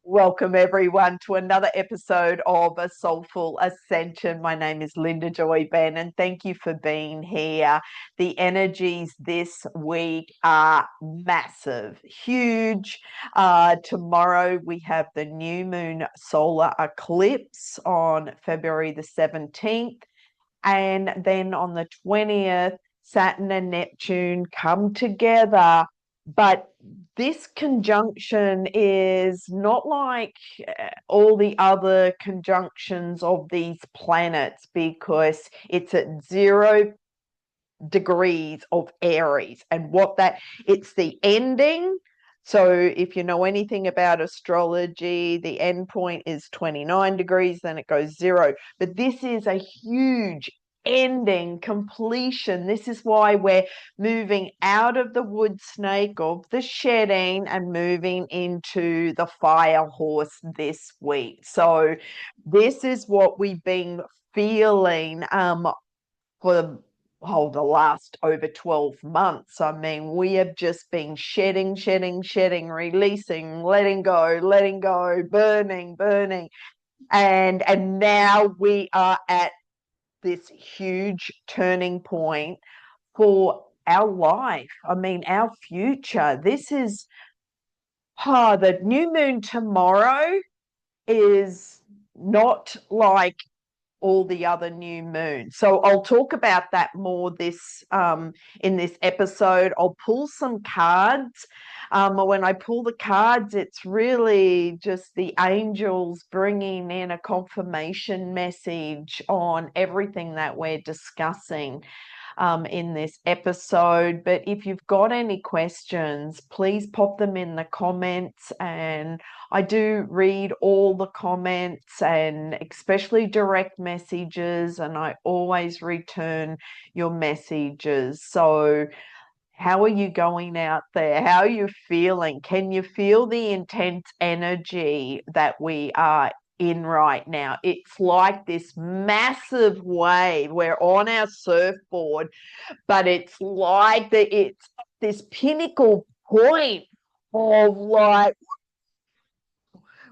Welcome everyone to another episode of A Soulful Ascension. My name is Linda Joy Benn, and thank you for being here. The energies this week are massive, huge. Tomorrow we have the new Moon Solar Eclipse on February the 17th. And then on the 20th, Saturn and Neptune come together. But this conjunction is not like all the other conjunctions of these planets because it's at 0 degrees of Aries. And it's the ending. So if you know anything about astrology, the end point is 29 degrees, then it goes 0. But this is a huge ending, completion. This is why we're moving out of the wood snake, of the shedding, and moving into the fire horse this week. So this is what we've been feeling for the last over 12 months. I mean, we have just been shedding, releasing, letting go, burning. And now we are at this huge turning point for our life. I mean, our future. This is the new moon tomorrow is not like all the other new moons. So I'll talk about that more in this episode. I'll pull some cards. When I pull the cards, it's really just the angels bringing in a confirmation message on everything that we're discussing in this episode. But if you've got any questions, please pop them in the comments. And I do read all the comments and especially direct messages, and I always return your messages. So how are you going out there? How are you feeling? Can you feel the intense energy that we are in right now? It's like this massive wave. We're on our surfboard, but it's this pinnacle point of like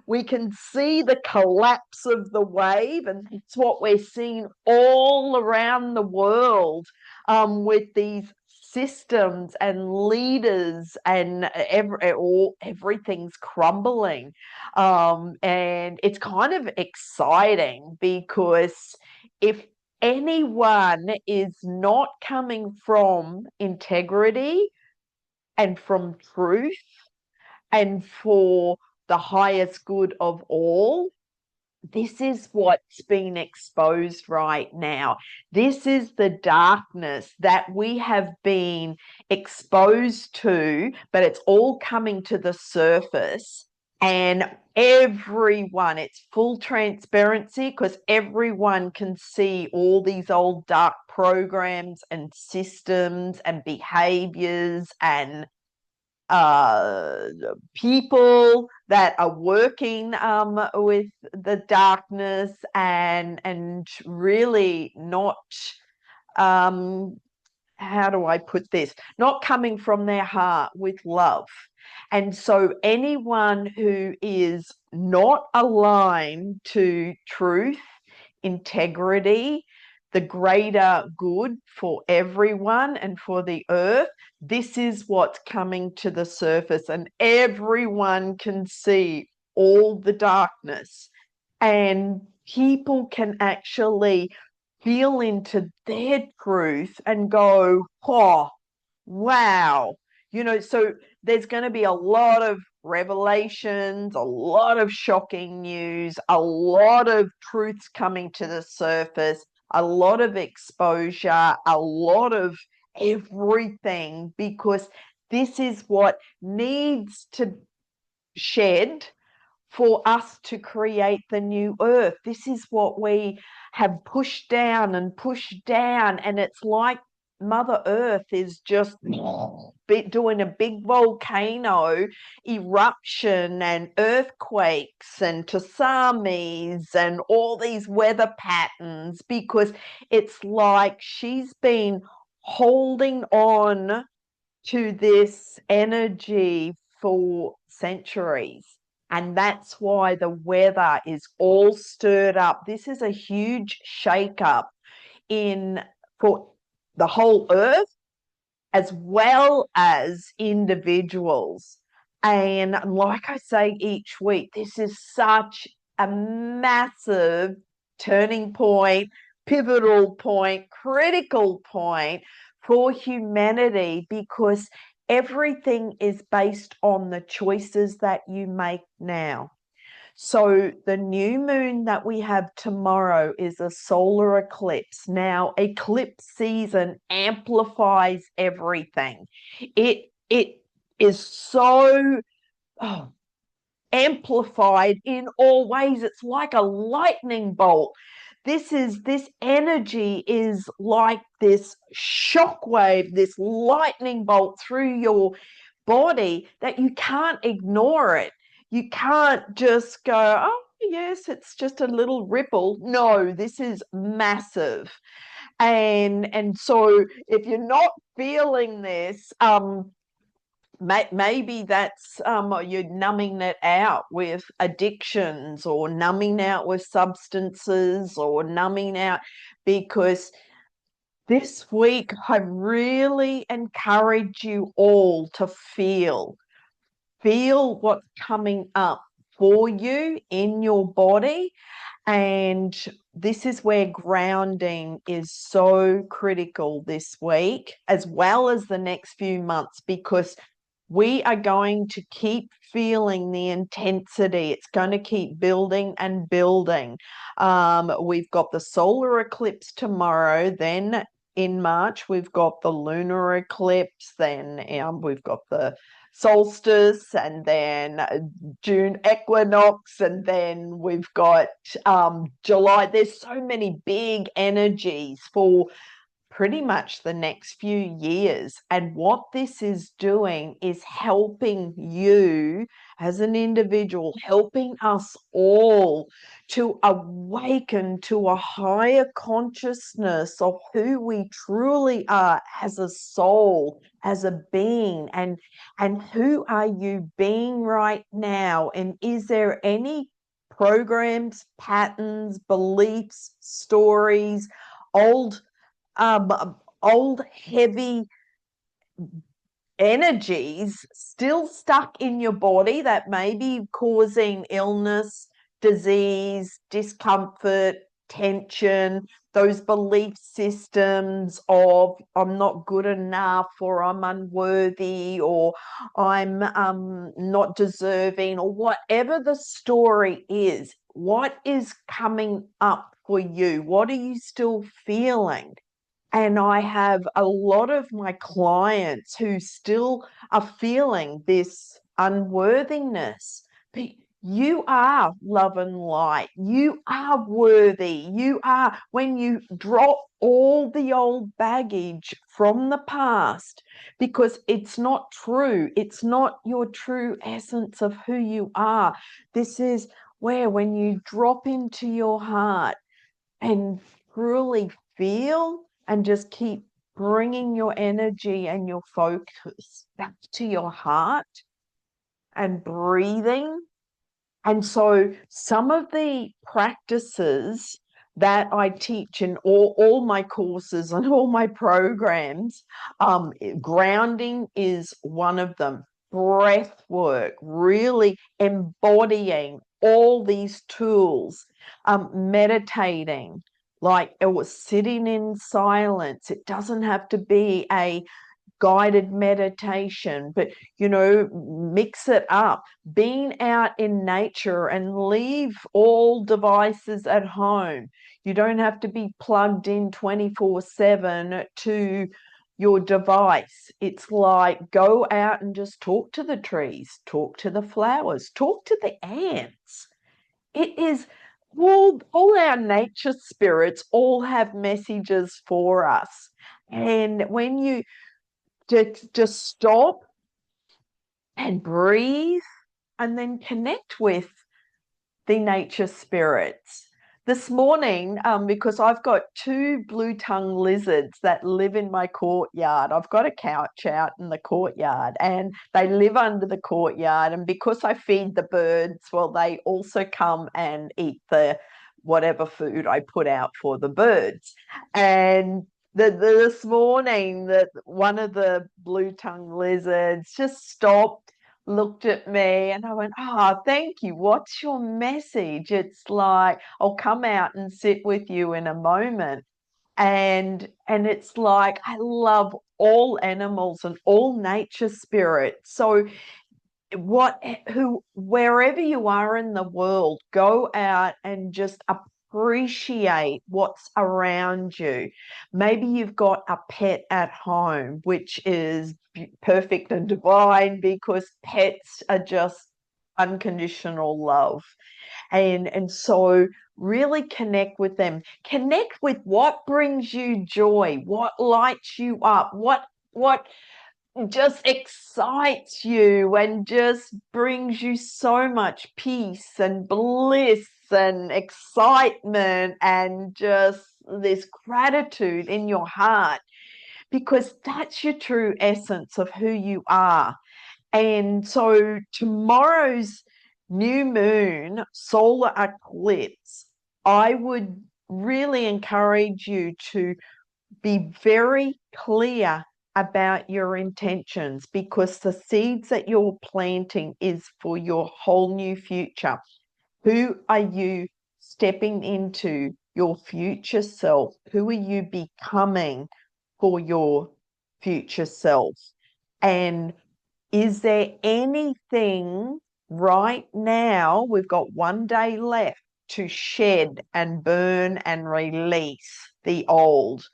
we can see the collapse of the wave, and it's what we're seeing all around the world with these systems and leaders, and everything's crumbling. And it's kind of exciting because if anyone is not coming from integrity and from truth and for the highest good of all, this is what's been exposed right now. This is the darkness that we have been exposed to, but it's all coming to the surface. And everyone, it's full transparency because everyone can see all these old dark programs and systems and behaviors and uh, people that are working with the darkness and really not how do I put this? Not coming from their heart with love. And so anyone who is not aligned to truth, integrity, the greater good for everyone and for the earth, this is what's coming to the surface, and everyone can see all the darkness, and people can actually feel into their truth and go, oh, wow. So there's going to be a lot of revelations, a lot of shocking news, a lot of truths coming to the surface, a lot of exposure, a lot of everything, because this is what needs to shed for us to create the new earth. This is what we have pushed down, and it's like Mother Earth is just doing a big volcano eruption and earthquakes and tsunamis and all these weather patterns, because it's like she's been holding on to this energy for centuries. And that's why the weather is all stirred up. This is a huge shakeup for the whole earth as well as individuals. And like I say each week, this is such a massive turning point, pivotal point, critical point for humanity, because everything is based on the choices that you make now. So the new moon that we have tomorrow is a solar eclipse. Now, eclipse season amplifies everything. It is so amplified in all ways. It's like a lightning bolt. This energy is like this shock wave, this lightning bolt through your body that you can't ignore it. You can't just go, oh, yes, it's just a little ripple. No, this is massive. And so if you're not feeling this, maybe that's you're numbing it out with addictions, or numbing out with substances, or numbing out, because this week I really encourage you all to feel what's coming up for you in your body. And this is where grounding is so critical this week, as well as the next few months, because we are going to keep feeling the intensity. It's going to keep building and building. We've got the solar eclipse tomorrow. Then in March, we've got the lunar eclipse. Then we've got the solstice, and then June equinox, and then we've got July. There's so many big energies for pretty much the next few years. And what this is doing is helping you as an individual, helping us all to awaken to a higher consciousness of who we truly are as a soul, as a being, and who are you being right now? And is there any programs, patterns, beliefs, stories, old old heavy energies still stuck in your body that may be causing illness, disease, discomfort, tension, those belief systems of I'm not good enough, or I'm unworthy, or I'm not deserving, or whatever the story is. What is coming up for you? What are you still feeling? And I have a lot of my clients who still are feeling this unworthiness. But you are love and light. You are worthy. You are, when you drop all the old baggage from the past, because it's not true. It's not your true essence of who you are. This is where, when you drop into your heart and truly feel, and just keep bringing your energy and your focus back to your heart and breathing. And so some of the practices that I teach in all my courses and all my programs, grounding is one of them. Breath work, really embodying all these tools, meditating, like it was sitting in silence. It doesn't have to be a guided meditation, but mix it up, being out in nature, and leave all devices at home. You don't have to be plugged in 24/7 to your device. It's like, go out and just talk to the trees, talk to the flowers, talk to the ants. It is all our nature spirits all have messages for us. And when you just stop and breathe, and then connect with the nature spirits. this morning, because I've got two blue-tongued lizards that live in my courtyard. I've got a couch out in the courtyard and they live under the courtyard. And because I feed the birds, well, they also come and eat the whatever food I put out for the birds. And this morning, that one of the blue-tongued lizards just stopped, looked at me, and I went, "Oh, thank you. What's your message?" It's like, "I'll come out and sit with you in a moment." And it's like, I love all animals and all nature spirits. So wherever you are in the world, go out and just appreciate what's around you. Maybe you've got a pet at home, which is perfect and divine, because pets are just unconditional love. And so really connect with them. Connect with what brings you joy, what lights you up, what just excites you and just brings you so much peace and bliss and excitement and just this gratitude in your heart, because that's your true essence of who you are. And so tomorrow's new moon solar eclipse, I would really encourage you to be very clear about your intentions, because the seeds that you're planting is for your whole new future. Who are you stepping into? Your future self. Who are you becoming for your future self? And is there anything right now? We've got 1 day left to shed and burn and release the old.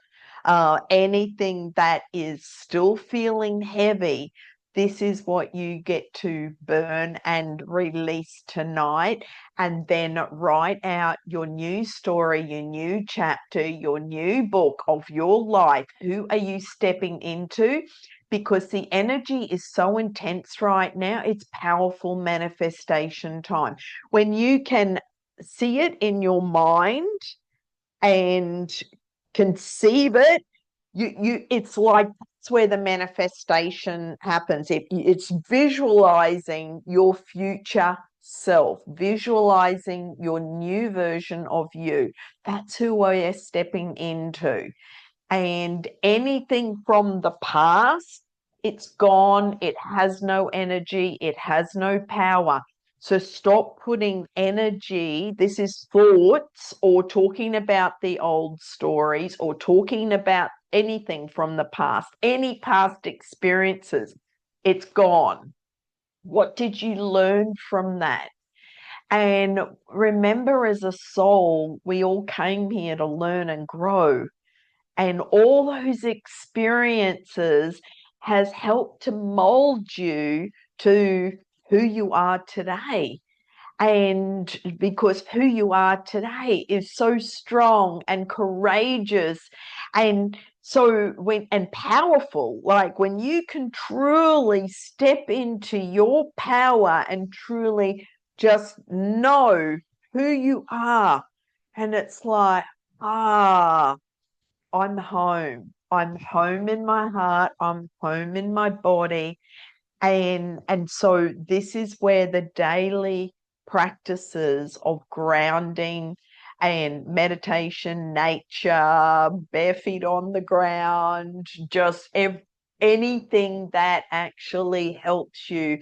Anything that is still feeling heavy, this is what you get to burn and release tonight. And then write out your new story, your new chapter, your new book of your life. Who are you stepping into? Because the energy is so intense right now, it's powerful manifestation time. When you can see it in your mind and conceive it, it's like that's where the manifestation happens. It's visualizing your future self, visualizing your new version of you. That's who we're stepping into. And anything from the past, it's gone. It has no energy. It has no power. So stop putting energy. This is thoughts or talking about the old stories or talking about anything from the past, any past experiences. It's gone. What did you learn from that? And remember, as a soul, we all came here to learn and grow. And all those experiences has helped to mold you to who you are today. And because who you are today is so strong and courageous and and powerful, like when you can truly step into your power and truly just know who you are, and it's like, I'm home. I'm home in my heart. I'm home in my body. And so this is where the daily practices of grounding and meditation, nature, bare feet on the ground, just anything that actually helps you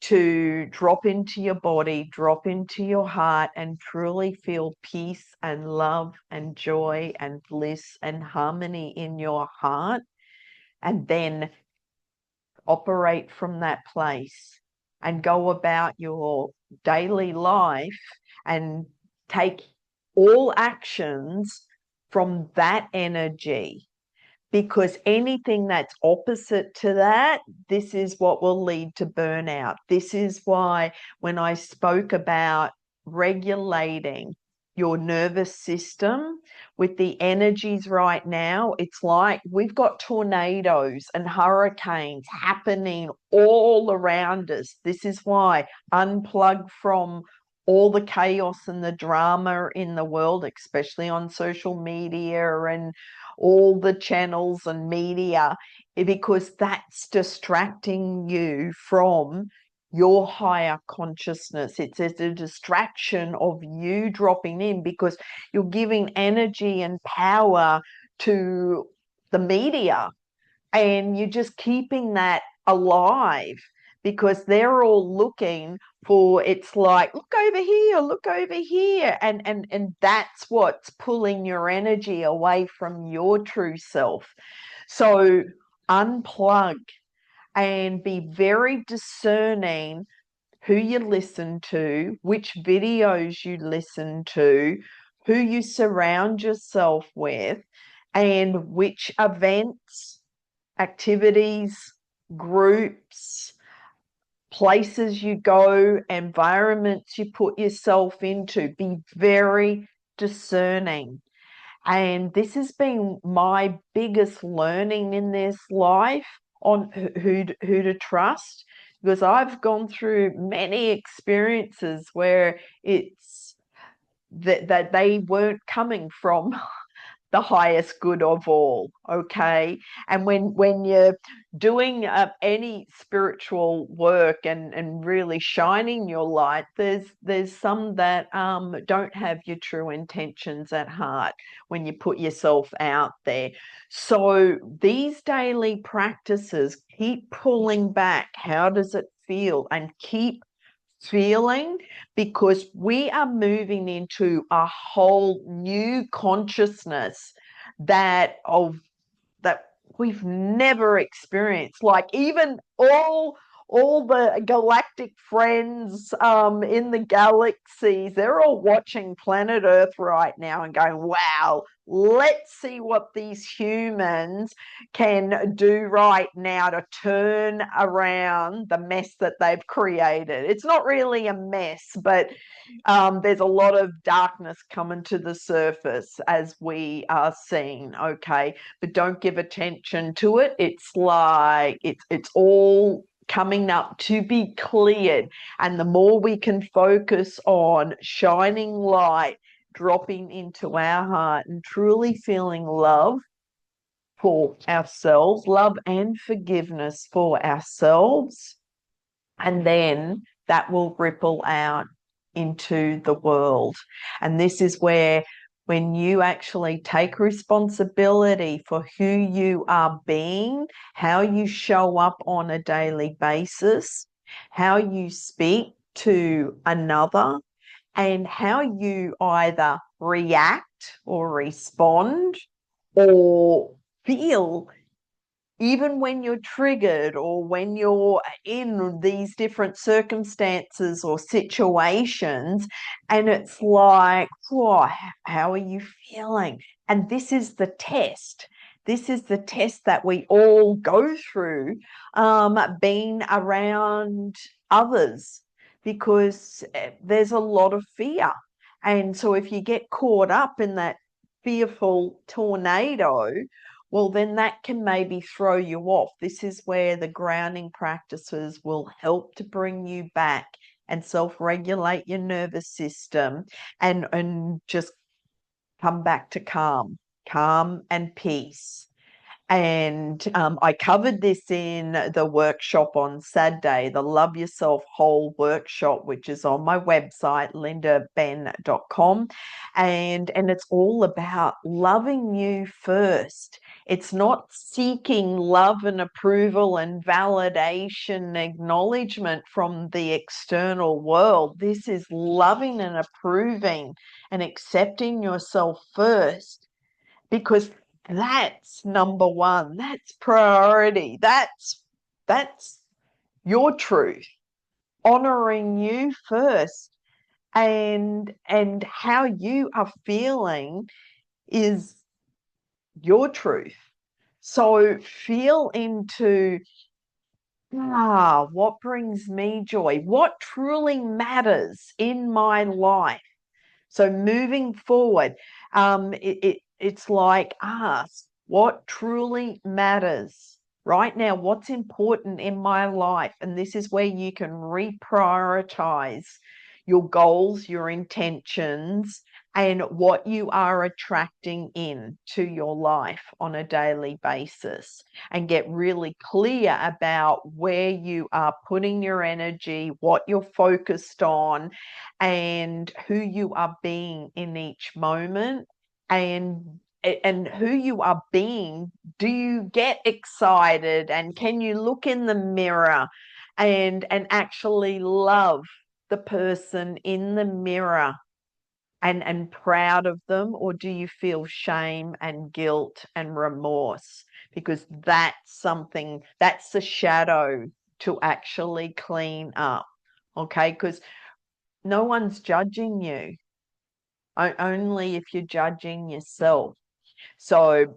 to drop into your body, drop into your heart, and truly feel peace and love and joy and bliss and harmony in your heart. And then operate from that place and go about your daily life and take all actions from that energy, because anything that's opposite to that, this is what will lead to burnout. This is why when I spoke about regulating your nervous system with the energies right now, it's like we've got tornadoes and hurricanes happening all around us. This is why unplug from all the chaos and the drama in the world, especially on social media and all the channels and media, because that's distracting you from your higher consciousness. It's a distraction of you dropping in, because you're giving energy and power to the media, and you're just keeping that alive, because they're all looking for, it's like, look over here, and that's what's pulling your energy away from your true self. So unplug and be very discerning who you listen to, which videos you listen to, who you surround yourself with, and which events, activities, groups, places you go, environments you put yourself into. Be very discerning. And this has been my biggest learning in this life, on who to trust, because I've gone through many experiences where it's that they weren't coming from the highest good of all. Okay. And when you're doing any spiritual work and really shining your light, there's some that don't have your true intentions at heart when you put yourself out there. So these daily practices, keep pulling back. How does it feel? And keep feeling, because we are moving into a whole new consciousness that we've never experienced. Like, even all the galactic friends in the galaxies, they're all watching planet Earth right now and going, wow, let's see what these humans can do right now to turn around the mess that they've created. It's not really a mess, but there's a lot of darkness coming to the surface, as we are seeing. Okay, but don't give attention to it. It's like it's all coming up to be cleared, and the more we can focus on shining light, dropping into our heart, and truly feeling love for ourselves, love and forgiveness for ourselves, and then that will ripple out into the world. And this is where, when you actually take responsibility for who you are being, how you show up on a daily basis, how you speak to another, and how you either react or respond or feel, even when you're triggered or when you're in these different circumstances or situations, and it's like, oh, how are you feeling? And this is the test. This is the test that we all go through, being around others, because there's a lot of fear. And so if you get caught up in that fearful tornado, well, then that can maybe throw you off. This is where the grounding practices will help to bring you back and self-regulate your nervous system, and just come back to calm and peace. And I covered this in the workshop on Saturday, the Love Yourself Whole workshop, which is on my website, lindabenn.com. And it's all about loving you first. It's not seeking love and approval and validation, acknowledgement from the external world. This is loving and approving and accepting yourself first, because that's number one. That's priority. That's your truth. Honoring you first, and how you are feeling is your truth. So feel into, what brings me joy? What truly matters in my life? So moving forward, it's like, ask what truly matters right now, what's important in my life. And this is where you can reprioritize your goals, your intentions, and what you are attracting in to your life on a daily basis, and get really clear about where you are putting your energy, what you're focused on, and who you are being in each moment. And who you are being, do you get excited, and can you look in the mirror and actually love the person in the mirror and proud of them? Or do you feel shame and guilt and remorse? Because that's something, that's the shadow to actually clean up. Okay, because no one's judging you, only if you're judging yourself. So,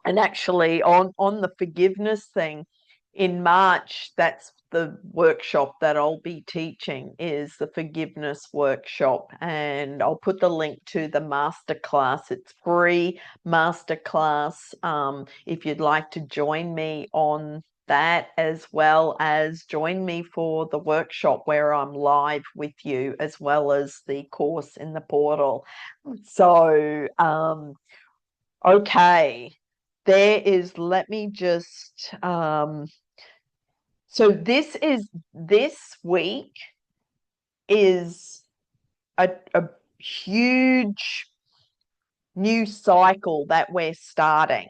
and actually on the forgiveness thing, in March, that's the workshop that I'll be teaching, is the forgiveness workshop. And I'll put the link to the masterclass. It's free masterclass. If you'd like to join me on that, as well as join me for the workshop where I'm live with you, as well as the course in the portal. So, okay, there is, let me just, so this week is a huge new cycle that we're starting.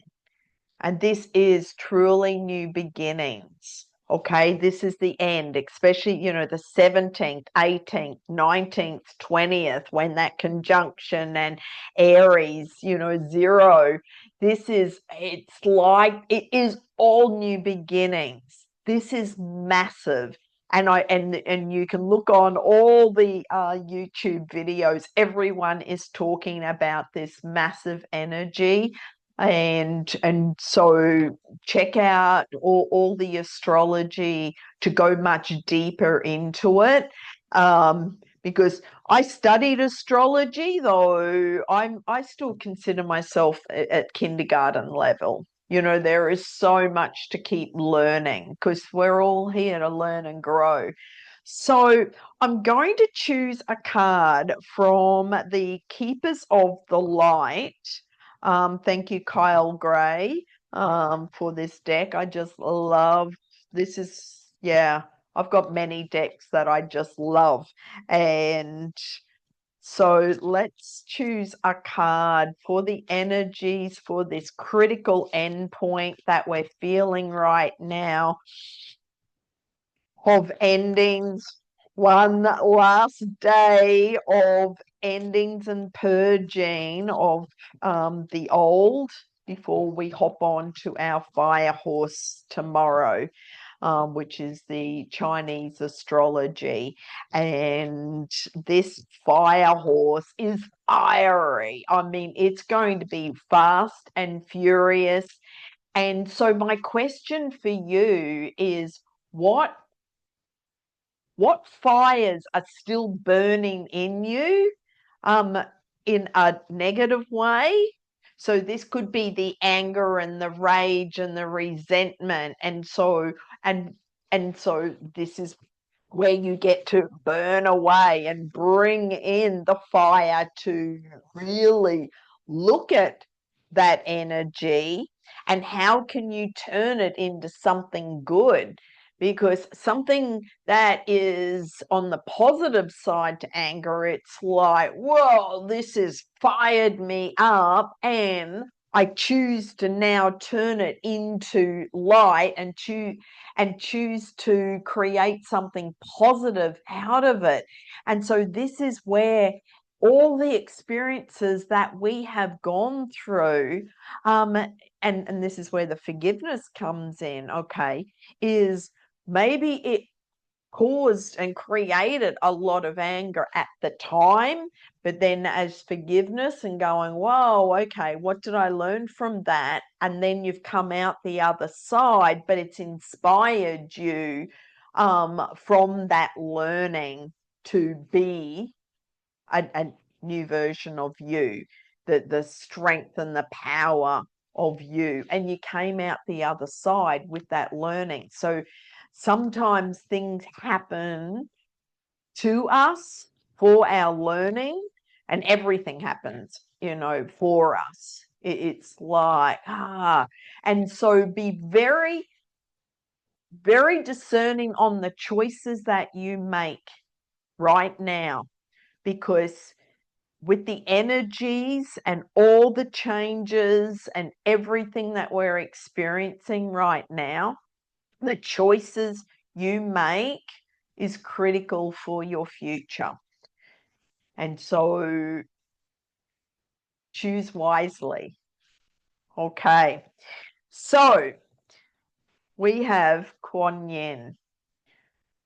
And this is truly new beginnings. Okay, this is the end, especially, the 17th, 18th, 19th, 20th, when that conjunction and Aries, 0. It's like, it is all new beginnings. This is massive. And you can look on all the YouTube videos. Everyone is talking about this massive energy. And so check out all the astrology to go much deeper into it, because I studied astrology, though I still consider myself at kindergarten level. There is so much to keep learning, because we're all here to learn and grow. So I'm going to choose a card from the Keepers of the Light. Thank you, Kyle Gray, for this deck. I just love this. I've got many decks that I just love. And so let's choose a card for the energies for this critical endpoint that we're feeling right now, of endings, one last day of endings and purging of the old, before we hop on to our fire horse tomorrow, which is the Chinese astrology. And this fire horse is fiery. I mean, it's going to be fast and furious. And so my question for you is, what fires are still burning in you, in a negative way? So this could be the anger and the rage and the resentment. And so this is where you get to burn away and bring in the fire to really look at that energy, and how can you turn it into something good? Because something that is on the positive side to anger, it's like, whoa, this has fired me up, and I choose to now turn it into light, and choose to create something positive out of it. And so this is where all the experiences that we have gone through, and this is where the forgiveness comes in, okay, is maybe it caused and created a lot of anger at the time, but then as forgiveness and going, whoa, okay, what did I learn from that? And then you've come out the other side, but it's inspired you, from that learning, to be a new version of you, the strength and the power of you, and you came out the other side with that learning. So sometimes things happen to us for our learning, and everything happens, you know, for us. It's like, and so be very, very discerning on the choices that you make right now, because with the energies and all the changes and everything that we're experiencing right now, the choices you make is critical for your future. And so choose wisely. Okay. So we have Kuan Yin.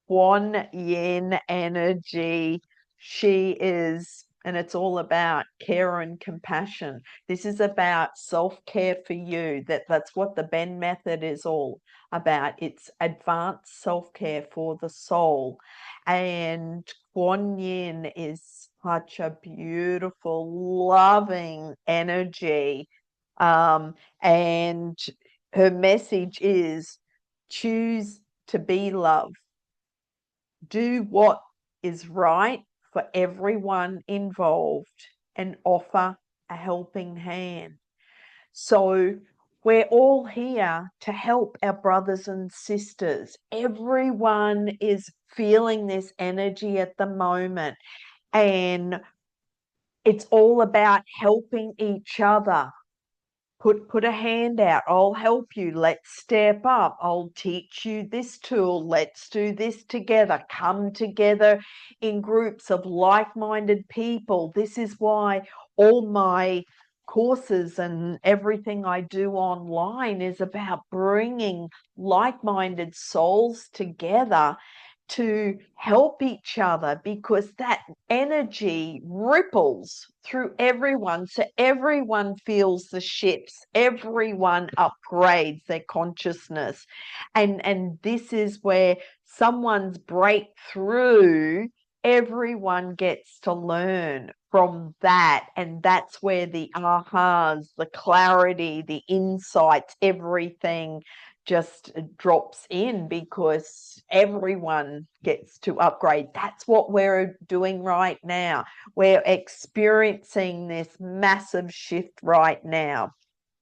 Kuan Yin energy. She is, and it's all about care and compassion. This is about self-care for you. That's what the Benn method is all about. It's advanced self-care for the soul. And Kuan Yin is such a beautiful, loving energy. And her message is choose to be love. Do what is right for everyone involved and offer a helping hand. So we're all here to help our brothers and sisters. Everyone is feeling this energy at the moment, and it's all about helping each other. Put a hand out. I'll help you. Let's step up. I'll teach you this tool. Let's do this together. Come together in groups of like-minded people. This is why all my courses and everything I do online is about bringing like-minded souls together to help each other, because that energy ripples through everyone. So everyone feels the shifts, everyone upgrades their consciousness. And this is where someone's breakthrough, everyone gets to learn from that. And that's where the ahas, the clarity, the insights, everything just drops in, because everyone gets to upgrade. That's what we're doing right now. We're experiencing this massive shift right now.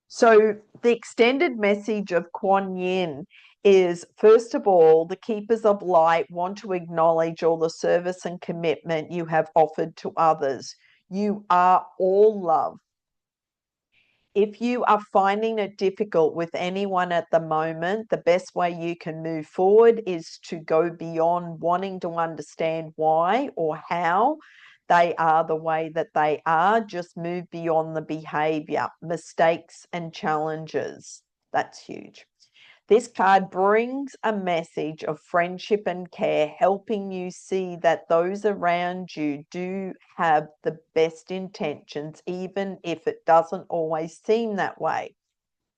So the extended message of Kuan Yin is, first of all, the keepers of light want to acknowledge all the service and commitment you have offered to others. You are all love. If you are finding it difficult with anyone at the moment, the best way you can move forward is to go beyond wanting to understand why or how they are the way that they are. Just move beyond the behavior, mistakes, and challenges. That's huge. This card brings a message of friendship and care, helping you see that those around you do have the best intentions, even if it doesn't always seem that way.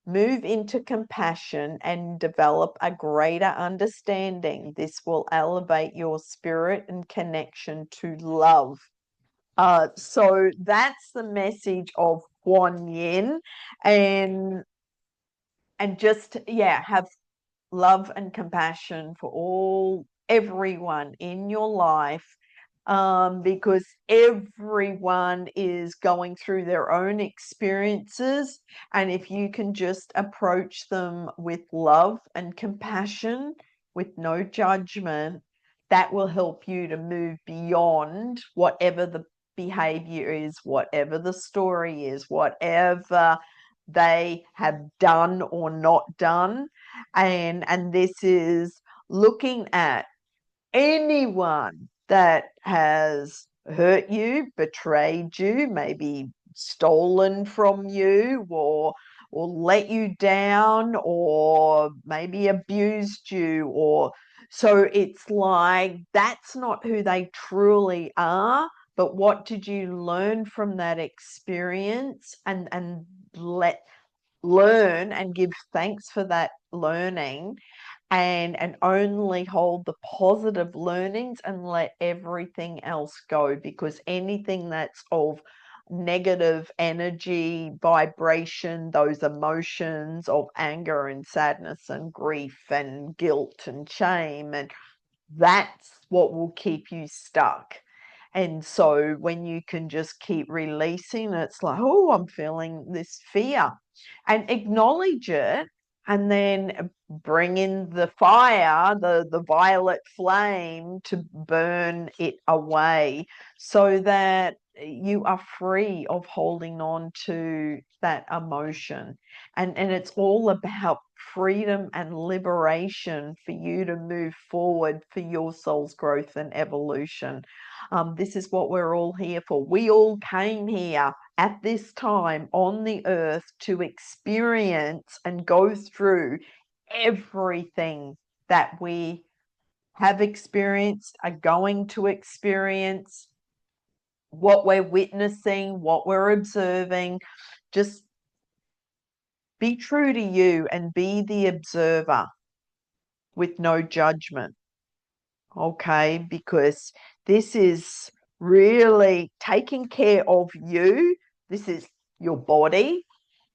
Move into compassion and develop a greater understanding. This will elevate your spirit and connection to love. So that's the message of Kuan Yin, and just, yeah, have love and compassion for everyone in your life, because everyone is going through their own experiences. And if you can just approach them with love and compassion, with no judgment, that will help you to move beyond whatever the behavior is, whatever the story is, whatever they have done or not done. And this is looking at anyone that has hurt you, betrayed you, maybe stolen from you, or let you down, or maybe abused you, or so it's like that's not who they truly are. But what did you learn from that experience? And learn and give thanks for that learning, and only hold the positive learnings and let everything else go, because anything that's of negative energy, vibration, those emotions of anger and sadness and grief and guilt and shame, and that's what will keep you stuck. And so when you can just keep releasing, it's like, oh, I'm feeling this fear, and acknowledge it, and then bring in the fire, the violet flame, to burn it away, so that you are free of holding on to that emotion. And it's all about freedom and liberation for you to move forward for your soul's growth and evolution. This is what we're all here for. We all came here at this time on the earth to experience and go through everything that we have experienced, are going to experience, what we're witnessing, what we're observing. Just be true to you and be the observer with no judgment. Okay, because this is really taking care of you. This is your body,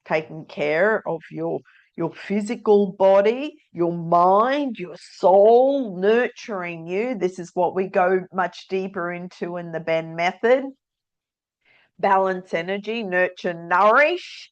taking care of your physical body, your mind, your soul, nurturing you. This is what we go much deeper into in the Benn method. Balance energy, nurture, nourish.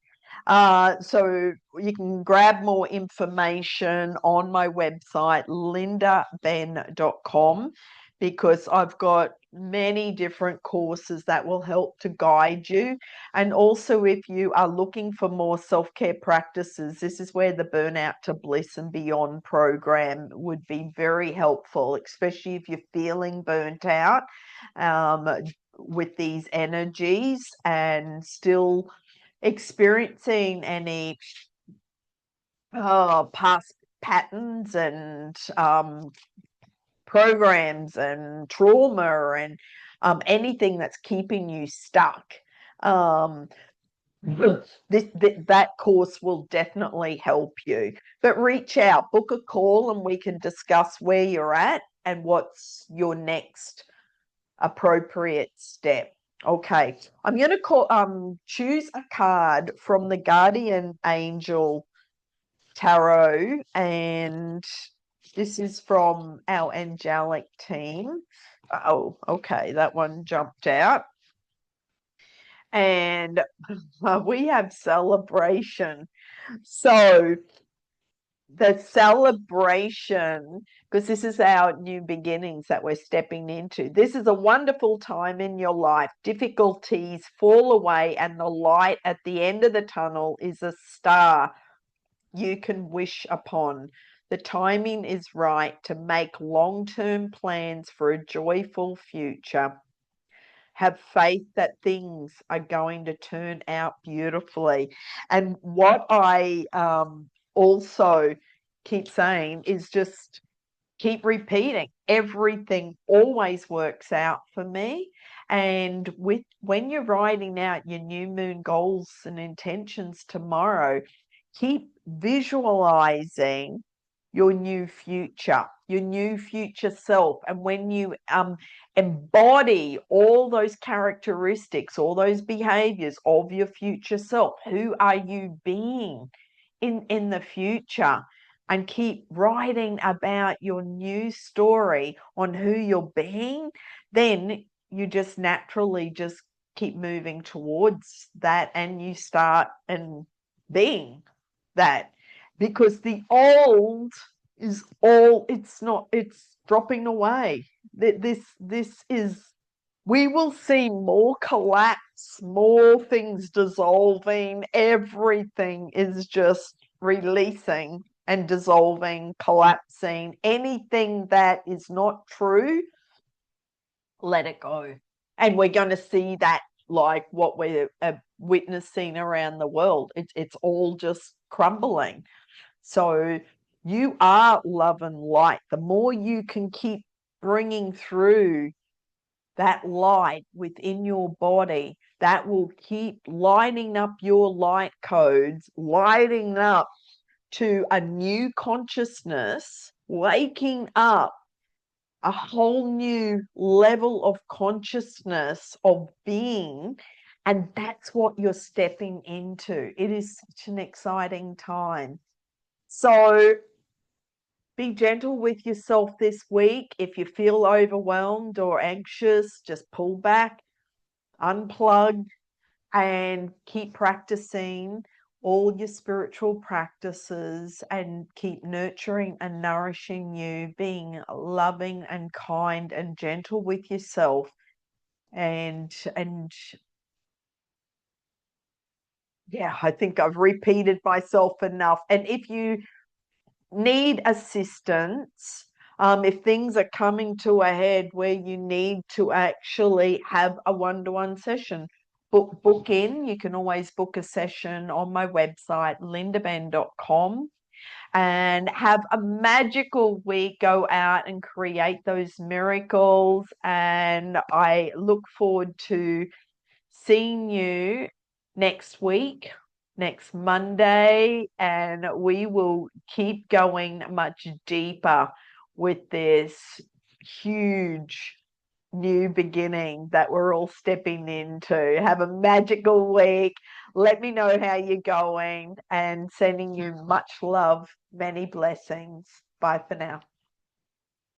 So you can grab more information on my website, lindabenn.com, because I've got many different courses that will help to guide you. And also, if you are looking for more self-care practices, this is where the Burnout to Bliss and Beyond program would be very helpful, especially if you're feeling burnt out with these energies and still experiencing any past patterns and programs and trauma and anything that's keeping you stuck. That course will definitely help you. But reach out, book a call, and we can discuss where you're at and what's your next appropriate step. Okay, I'm going to choose a card from the Guardian Angel Tarot, and this is from our angelic team. Oh, okay, that one jumped out. And we have celebration. So the celebration, because this is our new beginnings that we're stepping into. This is a wonderful time in your life. Difficulties fall away, and the light at the end of the tunnel is a star you can wish upon. The timing is right to make long-term plans for a joyful future. Have faith that things are going to turn out beautifully. And what I also keep saying is just keep repeating. Everything always works out for me. And when you're writing out your new moon goals and intentions tomorrow, keep visualizing your new future self. And when you embody all those characteristics, all those behaviors of your future self, who are you being in the future? And keep writing about your new story on who you're being, then you just naturally just keep moving towards that, and you start and being that, because the old is all, it's dropping away. This is, we will see more collapse, more things dissolving. Everything is just releasing and dissolving, collapsing. Anything that is not true, let it go. And we're going to see that, like what we're witnessing around the world. It's all just crumbling. So you are love and light. The more you can keep bringing through that light within your body, that will keep lighting up your light codes, lighting up to a new consciousness, waking up a whole new level of consciousness, of being. And that's what you're stepping into. It is such an exciting time. So be gentle with yourself this week. If you feel overwhelmed or anxious, just pull back, unplug, and keep practicing all your spiritual practices and keep nurturing and nourishing you, being loving and kind and gentle with yourself. And yeah, I think I've repeated myself enough. And if you need assistance, if things are coming to a head where you need to actually have a one-to-one session, book in. You can always book a session on my website, lindabenn.com, and have a magical week. Go out and create those miracles. And I look forward to seeing you next week, next Monday, and we will keep going much deeper with this huge new beginning that we're all stepping into. Have a magical week. Let me know how you're going, and sending you much love, many blessings. Bye for now.